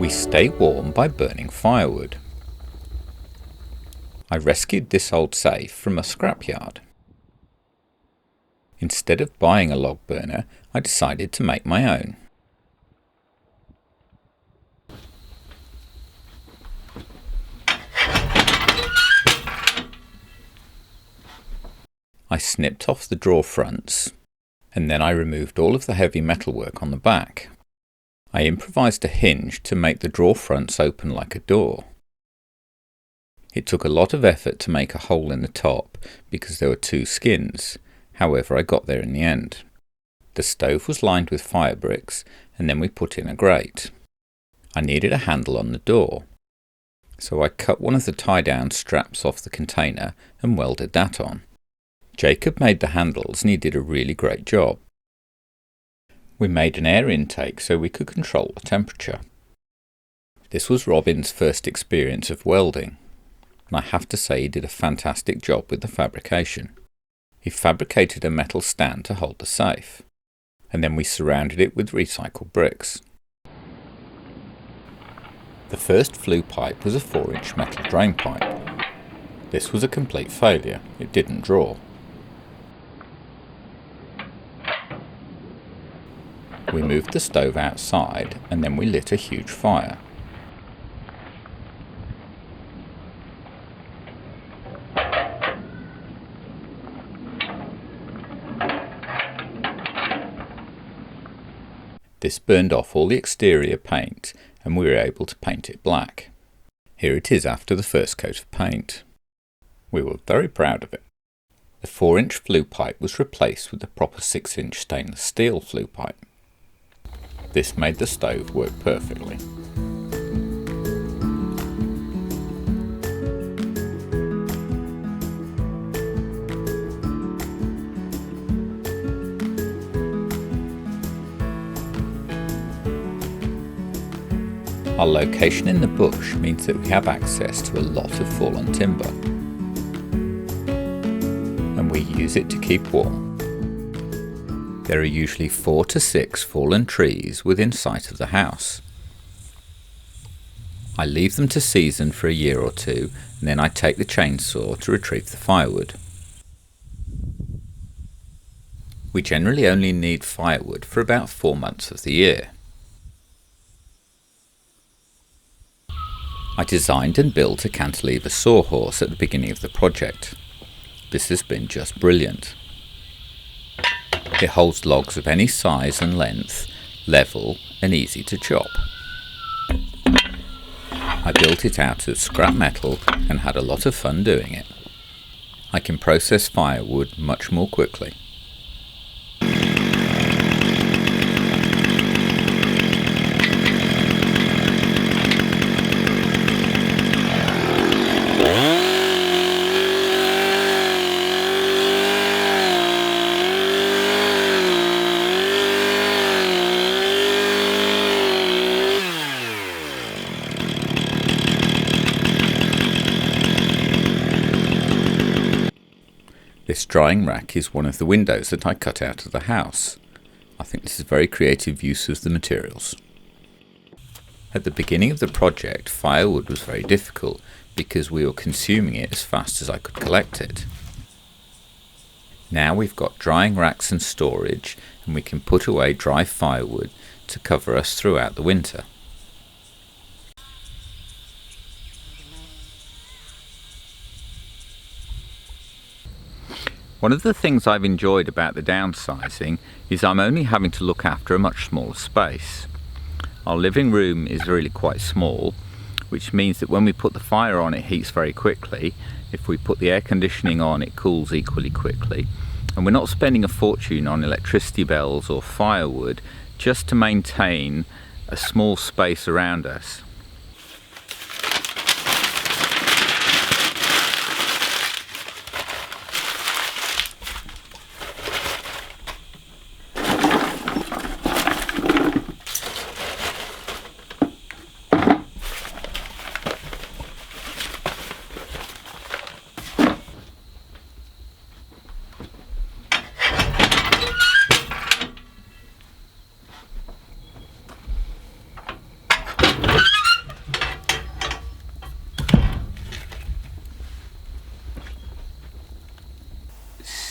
We stay warm by burning firewood. I rescued this old safe from a scrapyard. Instead of buying a log burner, I decided to make my own. I snipped off the drawer fronts, and then I removed all of the heavy metalwork on the back. I improvised a hinge to make the drawer fronts open like a door. It took a lot of effort to make a hole in the top because there were two skins. However, I got there in the end. The stove was lined with fire bricks, and then we put in a grate. I needed a handle on the door, so I cut one of the tie-down straps off the container and welded that on. Jacob made the handles and he did a really great job. We made an air intake so we could control the temperature. This was Robin's first experience of welding, and I have to say he did a fantastic job with the fabrication. He fabricated a metal stand to hold the safe, and then we surrounded it with recycled bricks. The first flue pipe was a 4-inch metal drain pipe. This was a complete failure, it didn't draw. We moved the stove outside and then we lit a huge fire. This burned off all the exterior paint and we were able to paint it black. Here it is after the first coat of paint. We were very proud of it. The 4-inch flue pipe was replaced with the proper 6-inch stainless steel flue pipe. This made the stove work perfectly. Our location in the bush means that we have access to a lot of fallen timber, and we use it to keep warm. There are usually 4 to 6 fallen trees within sight of the house. I leave them to season for a year or two, and then I take the chainsaw to retrieve the firewood. We generally only need firewood for about 4 months of the year. I designed and built a cantilever sawhorse at the beginning of the project. This has been just brilliant. It holds logs of any size and length, level and easy to chop. I built it out of scrap metal and had a lot of fun doing it. I can process firewood much more quickly. This drying rack is one of the windows that I cut out of the house. I think this is a very creative use of the materials. At the beginning of the project, firewood was very difficult because we were consuming it as fast as I could collect it. Now we've got drying racks and storage, and we can put away dry firewood to cover us throughout the winter. One of the things I've enjoyed about the downsizing is I'm only having to look after a much smaller space. Our living room is really quite small, which means that when we put the fire on it heats very quickly. If we put the air conditioning on it cools equally quickly, and we're not spending a fortune on electricity bills or firewood just to maintain a small space around us.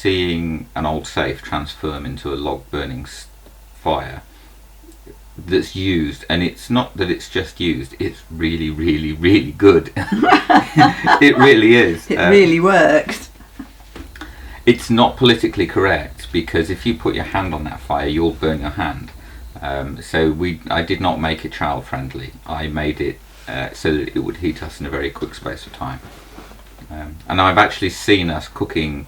seeing an old safe transform into a log burning fire that's used, and it's not that it's just used, it's really, really, really good. It really is. It really worked. It's not politically correct, because if you put your hand on that fire, you'll burn your hand. I did not make it child friendly. I made it so that it would heat us in a very quick space of time. And I've actually seen us cooking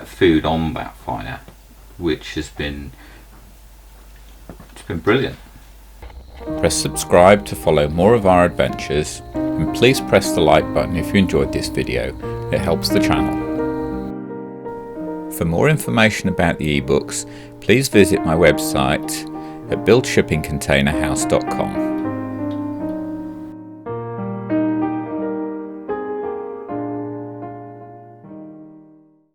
food on that fire, which has been brilliant. Press subscribe to follow more of our adventures, and please press the like button if you enjoyed this video. It helps the channel. For more information about the ebooks, please visit my website at buildshippingcontainerhouse.com.